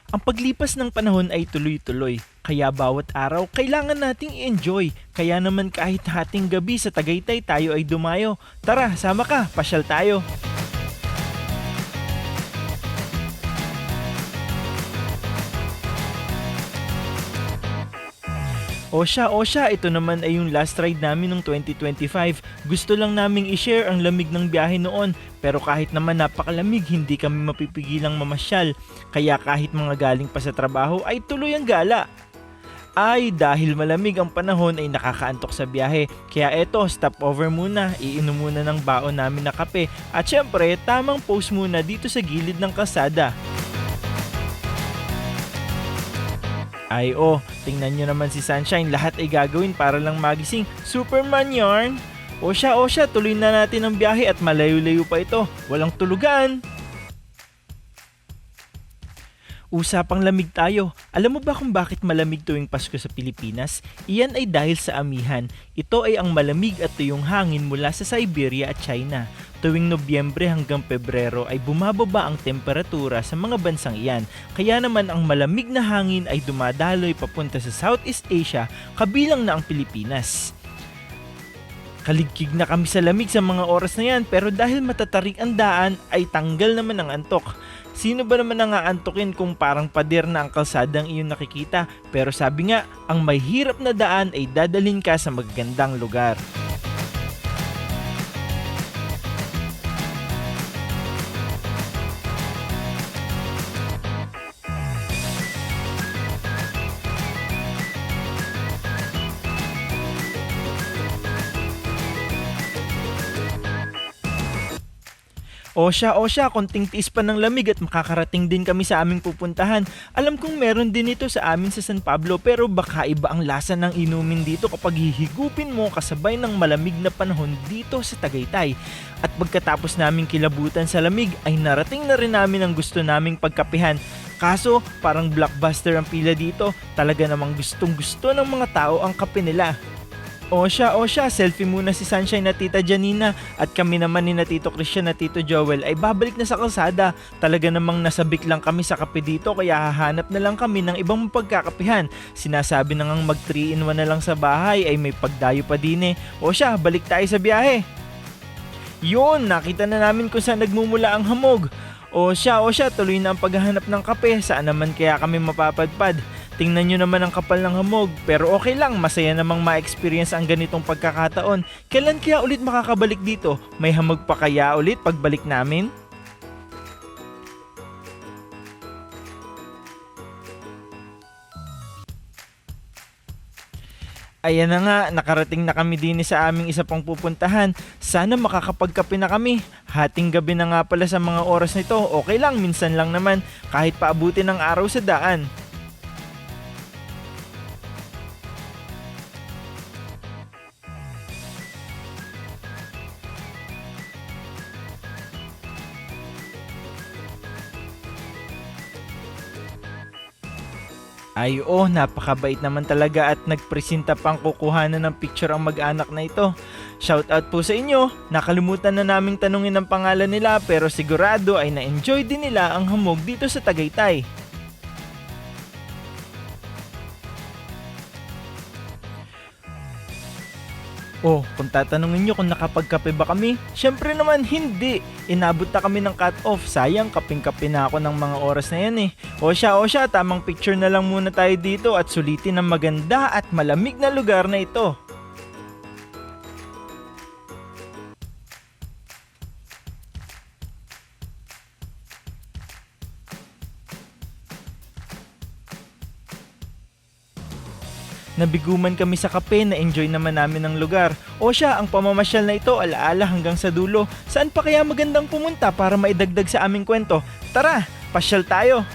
Ang paglipas ng panahon ay tuloy-tuloy, kaya bawat araw kailangan nating i-enjoy. Kaya naman kahit hating gabi sa Tagaytay tayo ay dumayo. Tara, sama ka, pasyal tayo. O siya, ito naman ay yung last ride namin noong 2025. Gusto lang naming i-share ang lamig ng biyahe noon, pero kahit naman napakalamig, hindi kami mapipigilang mamasyal. Kaya kahit mga galing pa sa trabaho ay tuloy ang gala. Ay dahil malamig ang panahon ay nakakaantok sa biyahe. Kaya eto, stopover muna, iinom muna ng baon namin na kape. At syempre, tamang pause muna dito sa gilid ng kalsada. Ay tingnan nyo naman si Sunshine, lahat ay gagawin para lang magising. Superman yarn! O siya, tuloy na natin ang biyahe at malayo-layo pa ito. Walang tulugan! Usapang lamig tayo. Alam mo ba kung bakit malamig tuwing Pasko sa Pilipinas? Iyan ay dahil sa amihan. Ito ay ang malamig at tuyong hangin mula sa Siberia at China. Tuwing Nobyembre hanggang Pebrero ay bumababa ang temperatura sa mga bansang iyan. Kaya naman ang malamig na hangin ay dumadaloy papunta sa Southeast Asia, kabilang na ang Pilipinas. Kaligkig na kami sa lamig sa mga oras na yan, pero dahil matatarik ang daan ay tanggal naman ang antok. Sino ba naman ang aantukin kung parang pader na ang kalsadang iyong nakikita? Pero sabi nga, ang may hirap na daan ay dadalhin ka sa magagandang lugar. O siya, konting tiis pa ng lamig at makakarating din kami sa aming pupuntahan. Alam kong meron din ito sa amin sa San Pablo, pero baka iba ang lasa ng inumin dito kapag hihigupin mo kasabay ng malamig na panahon dito sa Tagaytay. At pagkatapos naming kilabutan sa lamig ay narating na rin namin ang gusto naming pagkapihan. Kaso parang blockbuster ang pila dito, talaga namang gustong gusto ng mga tao ang kape nila. O siya, selfie muna si Sunshine na Tita Janina at kami naman ni na Tito Christian na Tito Joel ay babalik na sa kalsada. Talaga namang nasabik lang kami sa kape dito kaya hahanap na lang kami ng ibang pagkakapihan. Sinasabi na ngang mag 3-in-1 na lang sa bahay ay may pagdayo pa din eh. O siya, balik tayo sa biyahe. Yun, nakita na namin kung saan nagmumula ang hamog. O siya, tuloy na ang paghahanap ng kape, saan naman kaya kami mapapadpad. Tingnan nyo naman ang kapal ng hamog, pero okay lang, masaya namang ma-experience ang ganitong pagkakataon. Kailan kaya ulit makakabalik dito? May hamog pa kaya ulit pagbalik namin? Ayan na nga, nakarating na kami din sa aming isa pang pupuntahan. Sana makakapagkape na kami. Hating gabi na nga pala sa mga oras nito. Okay lang, minsan lang naman, kahit paabutin ng araw sa daan. Ay napakabait naman talaga at nagpresenta pang kukuhanan ng picture ang mag-anak na ito. Shoutout po sa inyo, nakalimutan na naming tanungin ang pangalan nila pero sigurado ay na-enjoy din nila ang hamog dito sa Tagaytay. Kung tatanungin nyo kung nakapagkape ba kami, syempre naman hindi. Inabot na kami ng cut-off, sayang kaping-kape na ako ng mga oras na yan eh. O siya, tamang picture na lang muna tayo dito at sulitin ang maganda at malamig na lugar na ito. Nabiguman kami sa kape, na-enjoy naman namin ang lugar. O siya, ang pamamasyal na ito alaala hanggang sa dulo. Saan pa kaya magandang pumunta para maidagdag sa aming kwento? Tara, pasyal tayo!